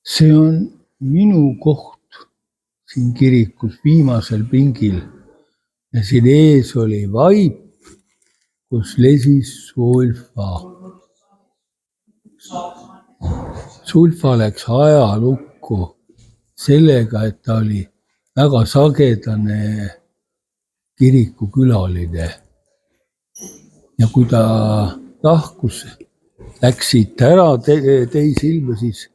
See on minu koht siin kirikus viimasel pingil ja siin ees oli vaip, kus lesis sulfa. Sulfa läks ajalukku sellega, et ta oli väga sagedane kirikukülaline. Ja kui ta lahkus, läks siit ära teise ilma, siis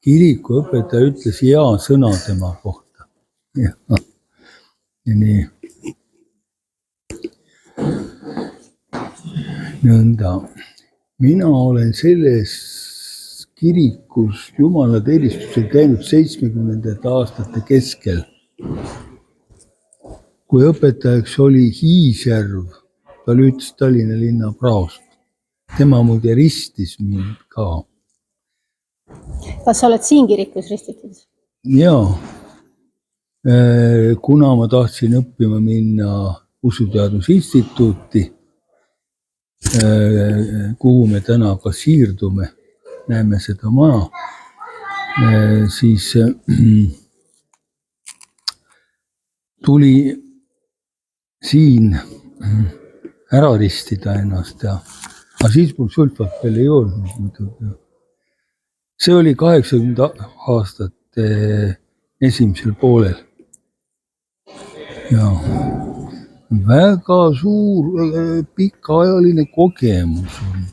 kirikuõpetaja ütles hea sõna tema kohta. Ja nii. Nõnda. Mina olen selles kirikus jumalateenistusel käinud 70. aastate keskel. Kui õpetajaks oli Hiisjärv, ta lüütis Tallinna linna praost. Tema muide ristis mind ka. Kas sa oled siin kirikus ristitud? Jaa. Kuna ma tahtsin õppima minna Usuteadusinstituuti, kuhu me täna ka siirdume, näeme seda maja, siis tuli siin ära ristida ennast. Aga siis mul sulfat veel ei olnud. See oli 80 aastate esimesel poolel. Ja väga suur, pikaajaline kogemus on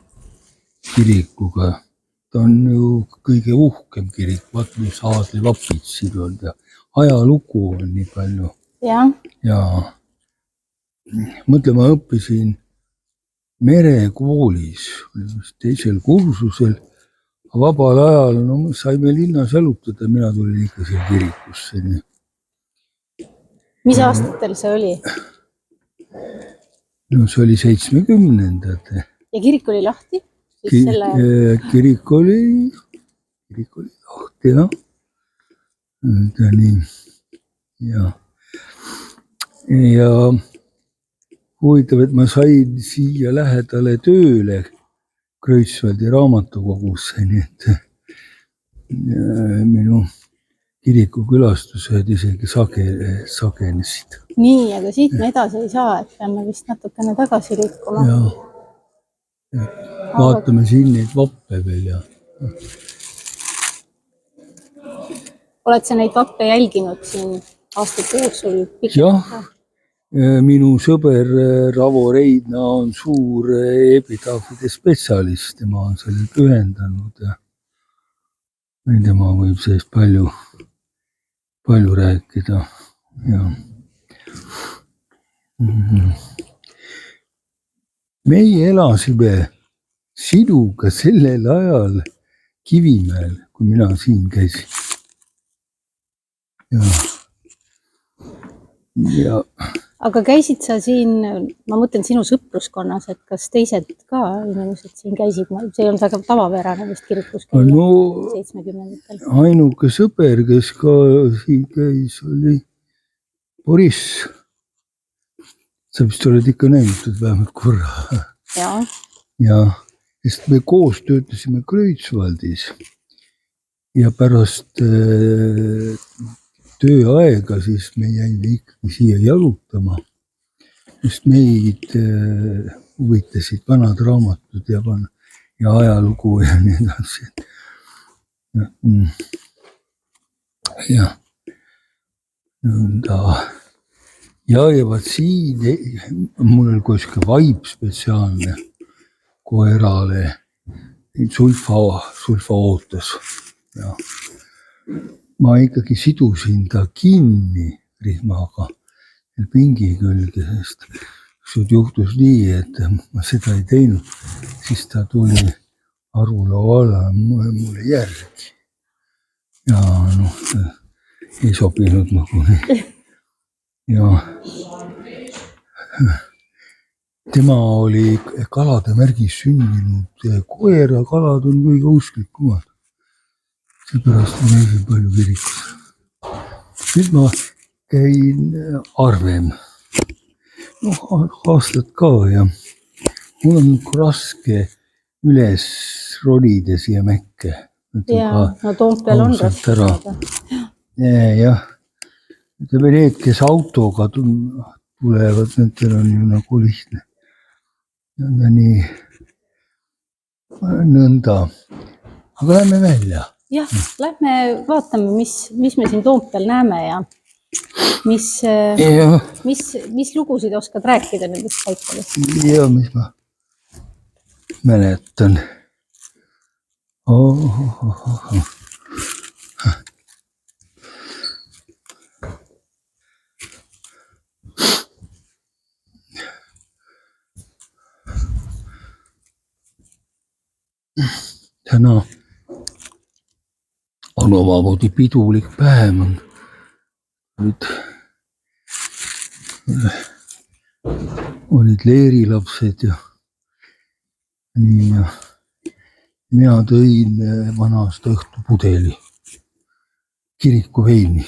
kirikuga. Ta on ju kõige uhkem kirik, vaat mis aadlivapid siin on ja ajalugu on nii palju. Ja mõtle, ma õppisin merekoolis, teisel kursusel, vabal ajal, saime linnas jalutada, mina tulin ikka siia kirikusse. Mis aastatel see oli? No see oli 70-ndad. Ja kirik oli lahti? Kirik oli lahti, jah. Ja huvitav, et ma sain siia lähedale tööle Kreutzwaldi raamatukogusse, nii et minu kirikukülastused isegi sagenesid. Nii, aga siit me edasi ei saa, et peame vist natukene tagasi liikuma. Ja vaatame siin neid vappe veel. Ja. Oled sa neid vappe jälginud siin aastate jooksul? Jah, minu sõber Ravo Reidna on suur epitaafide spetsialist, tema on selle pühendanud ja tema võib sellest palju rääkida. Ja. Meie elasime sinuga sellel ajal Kivimäel, kui mina siin käisin. Ja. Aga käisid sa siin, ma mõtlen sinu sõpruskonnas, et kas teised ka inimesed siin käisid? See ei olnud väga tavapärane vist kirikus käia 70-ndatel. Ainuke sõber, kes ka siin käis, oli Boris. Sa vist oled ikka näinud vähemalt korra. Ja, sest me koos töötasime Kreutzwaldis ja pärast tööaega siis me jäime ikkagi siia jalutama, sest meid huvitasid vanad raamatud ja ajalugu ja nii edasi. Ja vaat siin mul oli kohe vaip spetsiaalne koerale, sulfa ootas. Ja. Ma ikkagi sidusin ta kinni rihmaga pingi külge, sest juhtus nii, et ma seda ei teinud, siis ta tuli Arulao alla mulle järgi. Ja ei sobinud nagu nii. Ja tema oli kalade märgis sündinud koer ja kalad on kõige usklikumad. Seepärast ma käisin palju kirikus. Nüüd ma käin arvem. Aastad ka ja mul on raske üles ronida siia mäkke. Jaa, no Toompeal on raske saada. Jah, ütleme need, kes autoga tulevad, nendel on ju nagu lihtne. Nii nõnda. Aga lähme välja. Jah, lähme vaatame, mis me siin Toompeal näeme ja mis lugusid oskad rääkida nendest paikadest? Ja, mis ma mäletan. Täna on omamoodi pidulik päev. Nüüd olid leerilapsed ja nii ja mina tõin vanast õhtupudeli kirikuveini.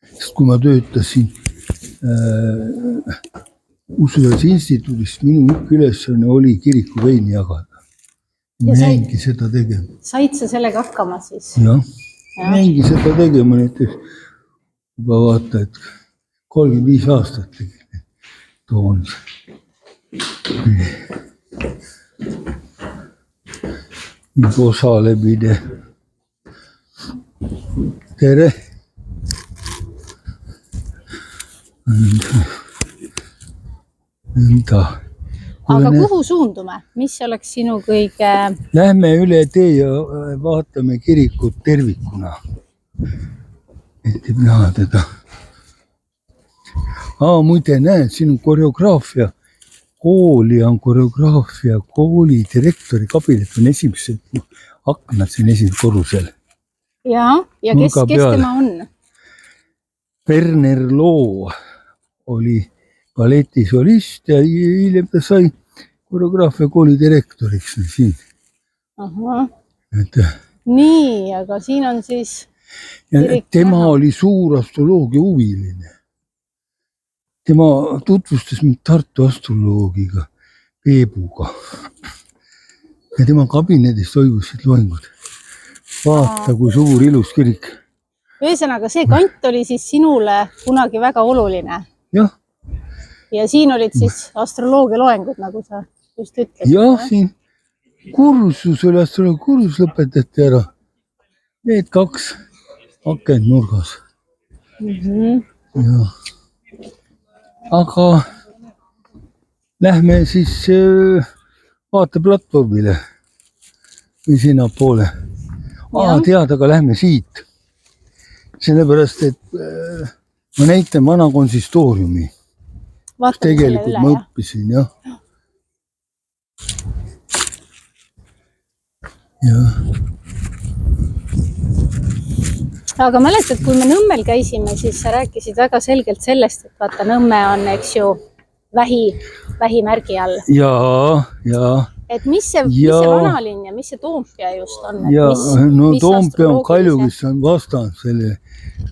Sest kui ma töötasin Usujas instituudis, minu ülesanne oli kirikuveini jagada. Ma jäingi seda tegema. Said sa sellega hakkama siis? Jah, jäingi seda tegema näiteks juba vaata, et 35 aastat tegin toonis. Nüüd osalemine. Tere! Nõnda. Aga kuhu suundume? Mis oleks sinu kõige... Lähme üle tee ja vaatame kirikut tervikuna. Et ei näha teda. Muide, näed, sinu koreograafia. Kooli on koreograafia. Kooli direktori kabinet on esimesed aknad siin esimesel korrusel. Ja kes tema on? Werner Loo oli balletisolist ja hiljem ta sai koreograafia kooli direktoriks siin. Aha. Nii, aga siin on siis... Tema oli suur astroloogia huviline. Tema tutvustas mind Tartu astroloogiga, Peebuga. Ja tema kabinetist toimusid loengud. Vaata, kui suur ilus kirik. Ühesõnaga, see kant oli siis sinule kunagi väga oluline. Jah. Ja siin olid siis astroloogia loengud, nagu sa just ütlesid. Jah, siin kursus oli astroloogia kursus lõpetati ära. Need 2 akent nurgas. Ja. Aga lähme siis vaateplatvormile või sinna poole. Tead, aga lähme siit. Sellepärast, et ma näitan vana konsistooriumi. Tegelikult ma õppisin, jah. Aga mäletad, kui me Nõmmel käisime, siis sa rääkisid väga selgelt sellest, et vaata, Nõmme on, eks ju, vähimärgi all. Jaa. Et mis see vanalinn ja mis see Toompea just on? No Toompea on Kalju, kes on vastand selle.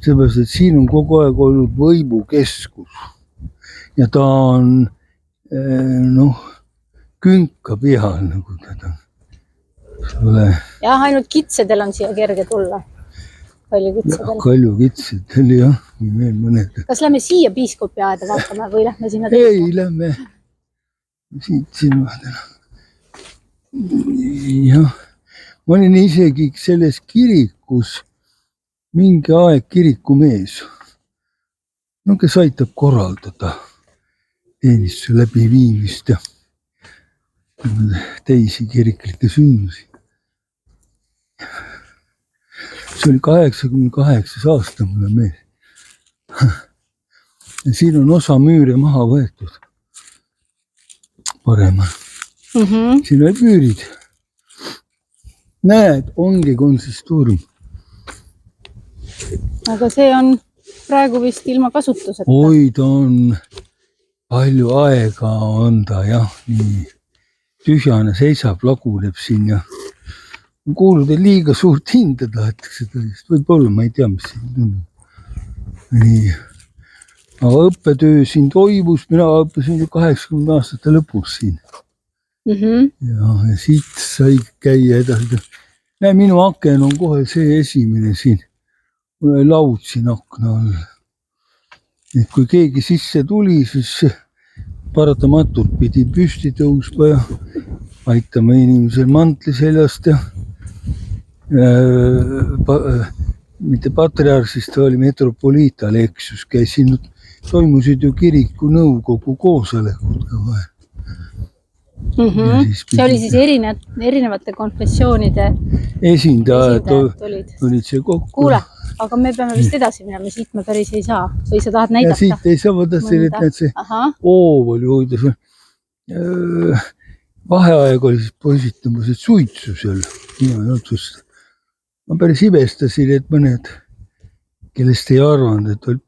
Seepärast, et siin on kogu aeg olnud võimukeskus. Ja ta on, künka peal, nagu teda. Ja ainult kitsedel on siia kerge tulla. Kalju kitsedel, jah. Kas lähme siia piiskopi aeda vaatame või lähme sinna teisma? Ei, lähme siit siin vaatame. Jah, ma olin isegi selles kirikus mingi aeg kirikumees. Kes aitab korraldada teenistuse läbiviimist ja teisi kiriklikke sündmusi. See oli 88 aasta mulle mees. Ja siin on osa müüre maha võetud. Parema. Siin olid müürid. Näed, ongi konsistoorium. Aga see on praegu vist ilma kasutuseta. Oi, ta on palju aega on ta, jah, nii tühjana seisab, laguneb siin ja kuulud, et liiga suurt hinda tahetakse tõest. Võib-olla, ma ei tea, mis siin tunneb. Nii. Aga õppetöö siin toimus, mina õppisin 80 aastate lõpus siin. Ja siit sai käia edasi. näe, minu aken on kohe see esimene siin. Mul oli laud siin akna all. Et kui keegi sisse tuli, siis paratamatult pidi püsti tõusma ja aitama inimesel mantli seljast ja mitte patriarh, siis ta oli metropoliit Aleksius, käisin, toimusid ju kiriku nõukogu koosolekud ka vahel. See oli siis erinevate konfessioonide esindajad olid see kokku. Kuule, aga me peame vist edasi minema, siit me päris ei saa. Või sa tahad näidata? Ja siit ei saa, ma tahtsin, et näed see oov oli hoidas. Vaheaeg oli siis poisid tõmbasid suitsu seal. Ma päris imestasin, et mõned, kellest ei arvanud, et olid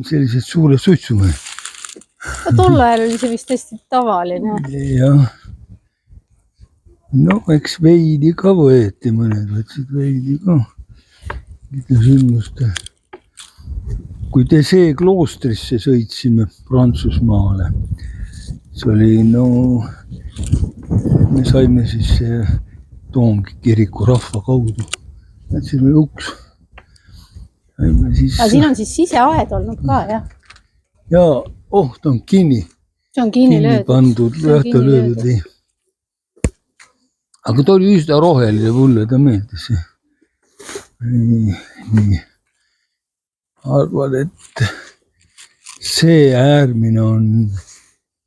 sellised suure suitsumehed. Tol ajal oli see vist hästi tavaline. Jah. No, eks veidi ka võeti, mõned võtsid veidi ka. Kui Desee kloostrisse sõitsime Prantsusmaale, see oli, me saime siis Toomkiriku rahva kaudu. Siin oli uks. Aga siin on siis siseaed olnud ka, jah? Jaa, ta on kinni. See on kinni löödud. Pandud, löödud. Aga ta oli üsna roheline, mulle ta meeldis. Nii. Arvan, et see äärmine on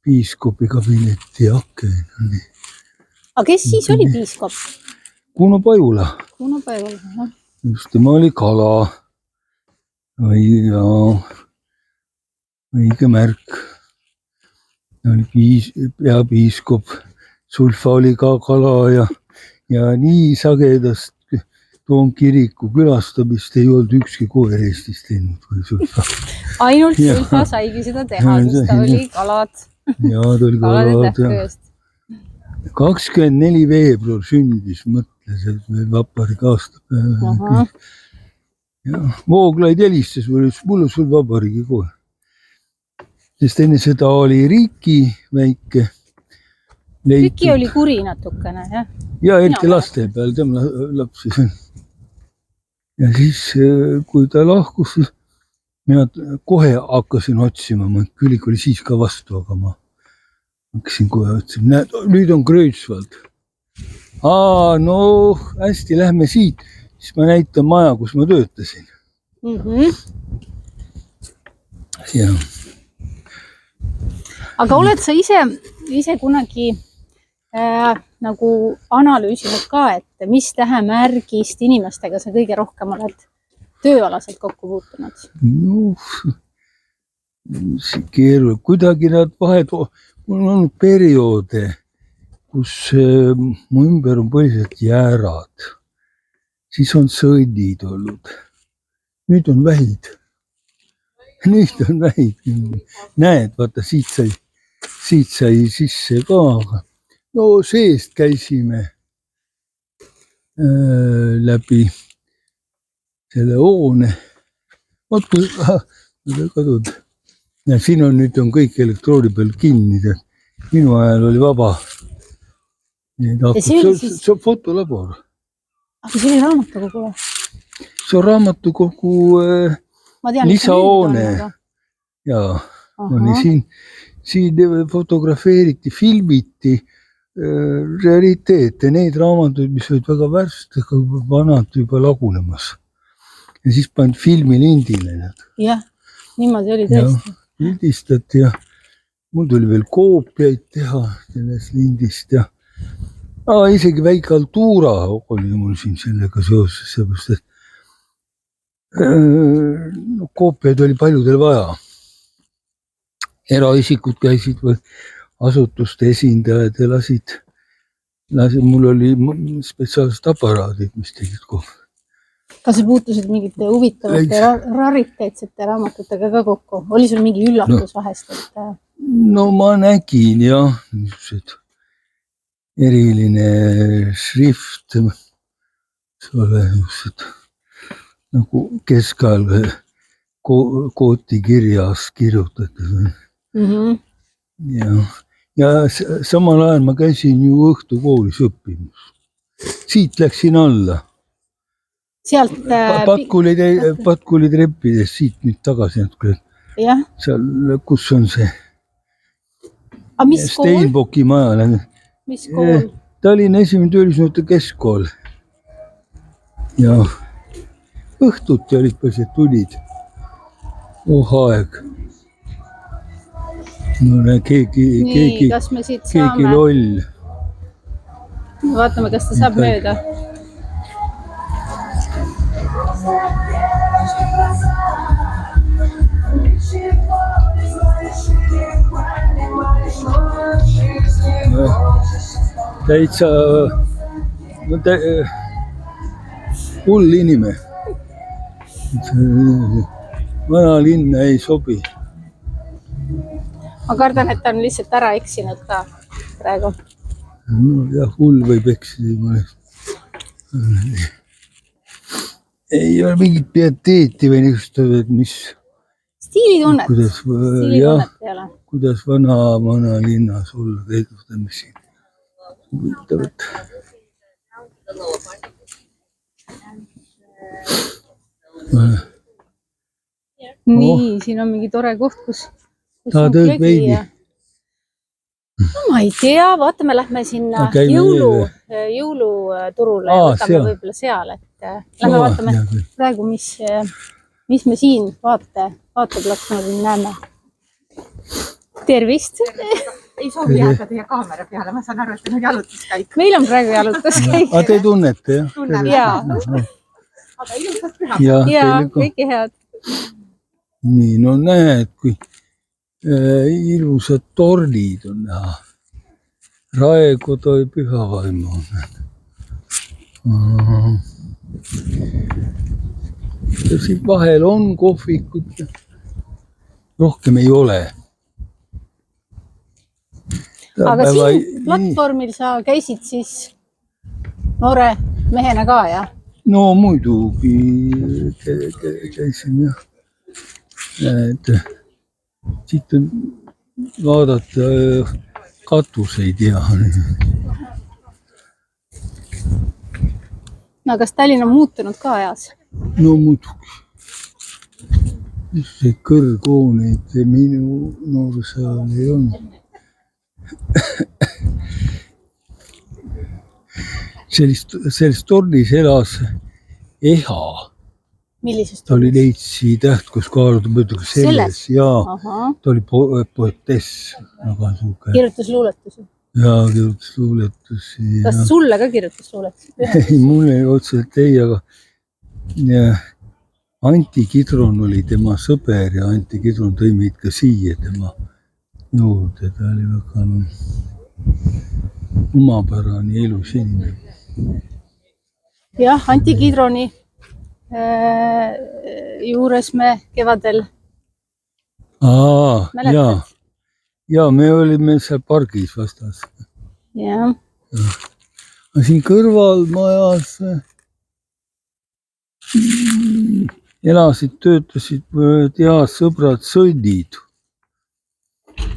piiskopi kabineti aken. Aga kes siis oli piiskop? Kuno Pajula. Jah. Just tema oli kala. Õige märk. Oli peapiiskop. Sulfa oli ka kala ja nii sagedast Toomkiriku külastamist ei olnud ükski koer Eestis teinud või Sulfa. Ainult Sulfa saigi seda teha, sest ta oli kalad. Jaa, ta oli kalad. 24 veebruar sündis, mõtles, et meil vabariigi aastapäev. Vooglaid helistas, mul on sul vabariigi kohe. Sest enne seda oli Riiki väike. Riiki oli kuri natukene, jah? Ja eriti laste peal, tema lapsi. Ja siis, kui ta lahkus, siis mina kohe hakkasin otsima, ma külik oli siis ka vastu, aga ma hakkasin kohe otsima. Näed, nüüd on Kreutzwald. Hästi, lähme siit. Siis ma näitan maja, kus ma töötasin. Aga oled sa ise kunagi nagu analüüsinud ka, et mis tähemärgist inimestega sa kõige rohkem oled tööalaselt kokku puutunud? See keeruline. Kuidagi nad vahed, mul on olnud perioode, kus mu ümber on põhiliselt jäärad. Siis on sõnnid olnud. Nüüd on vähid. Näed, vaata, siit sai sisse ka. Seest käisime läbi selle hoone. Vaat kui kadud. Ja siin on nüüd kõik elektrooni peal kinni. Minu ajal oli vaba. See on fotolabor. Aga see oli raamatukogu? See on raamatukogu lisahoone. Jaa, oli siin fotografeeriti, filmiti realiteete, neid raamatuid, mis olid väga värsked, vanad juba lagunemas. Ja siis pandi filmi lindile. Jah, niimoodi oli tõesti. Lindistati ja mul tuli veel koopiaid teha sellest lindist ja isegi väike altuura oli mul siin sellega seoses, seepärast, et koopiaid oli paljudel vaja. Eraisikud käisid või asutuste esindajad ja lasid, mul oli spetsiaalsed aparaadid, mis tegid kokku. Kas sa puutusid mingite huvitavate rariteetsete raamatutega ka kokku? Oli sul mingi üllatus vahest? Ma nägin jah, niisugused eriline šrift, nagu keskajal kooti kirjas kirjutatud. Ja samal ajal ma käisin ju õhtukoolis õppimus. Siit läksin alla. sealt Patkuli treppides siit nüüd tagasi natuke. jah. Seal, kus on see Aga mis kool? Steinbocki maja. Mis kool? Tallinna esimene töölisnoorte keskkool. Ja õhtuti olid põhiliselt tulid. Aeg. No keegi kas me siit saame? loll. Vaatame, kas ta saab mööda. Täitsa hull inimene. Vana linna ei sobi. Ma kardan, et ta on lihtsalt ära eksinud ka praegu. No, jah, hull võib eksida. Ei ole mingit pieteeti või niisugust, mis Stiilitunnet. kuidas, Stiilitunnet ei ole. kuidas vana linnas olla tegevused, mis siin huvitavad. Nii, siin on mingi tore koht, kus Ta on tõid klõgi veidi. ja... No, ma ei tea, vaatame, lähme sinna jõuluturule ja võtame võib-olla seal, et lähme vaatame praegu, mis me siin vaateplatvormil näeme. Tervist! Ei soovi jääda teie kaamera peale, ma saan aru, et teil on jalutuskäik. Meil on praegu jalutuskäik. Aga te tunnete, jah? Tunneme. Jaa. Aga ilusat püha. Jaa, kõike head. Nii, no näed, kui ilusad tornid on näha. Raekoda ja Pühavaimu on. Siin vahel on kohvikud, rohkem ei ole. Aga siin platvormil sa käisid siis noore mehena ka, jah? No muidugi käisin, jah. Siit on vaadata katuseid ja. No kas Tallinn on muutunud ka ajas? No muidugi. See kõrghooneid minu noorusajal ei olnud. Selles tornis elas Eha. Millises Ta oli Leitsi tähtkuskaalude mööduga selles ja ta oli poetess. Kirjutas luuletusi? Jaa, kirjutas luuletusi. Kas sulle ka kirjutas luuletusi? Ei, mulle otseselt ei, aga Anti Kidron oli tema sõber ja Anti Kidron tõi meid ka siia tema juurde. Ta oli väga omapärane ilus inimene. Jah, Anti Kidroni juures me kevadel mäletad? Jaa, me olime seal pargis vastas. Jah. Siin kõrval majas elasid, töötasid hea sõbrad sõnnid.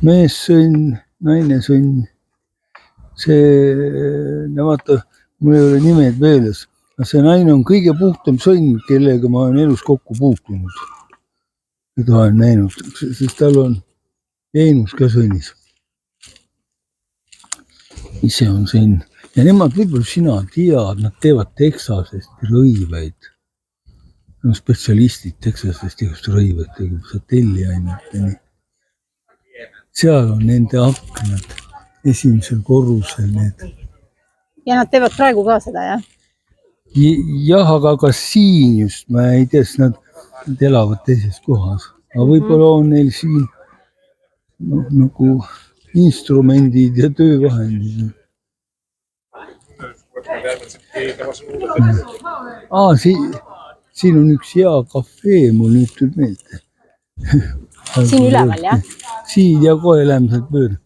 Meessõnn, naine sõnn. Vaata, mul ei ole nimed meeles. See naine on kõige puhtam sõnn, kellega ma olen elus kokku puutunud. Keda olen näinud, sest tal on Veenus ka sõnnis. Ise on sõnn. Ja nemad võib-olla sina tead, nad teevad Texasest rõiveid. No spetsialistid Texasest igast rõiveid tegid, satelliaineteni. Seal on nende aknad esimesel korrusel need. Ja nad teevad praegu ka seda, jah? Jah, aga siin just, ma ei tea, sest nad elavad teises kohas. Aga võib-olla on neil siin nagu instrumendid ja töövahendid. Siin on üks hea kafee, mul nüüd tuli meelde. Siin üleval, jah? Siin ja kohe läheme sealt pööre.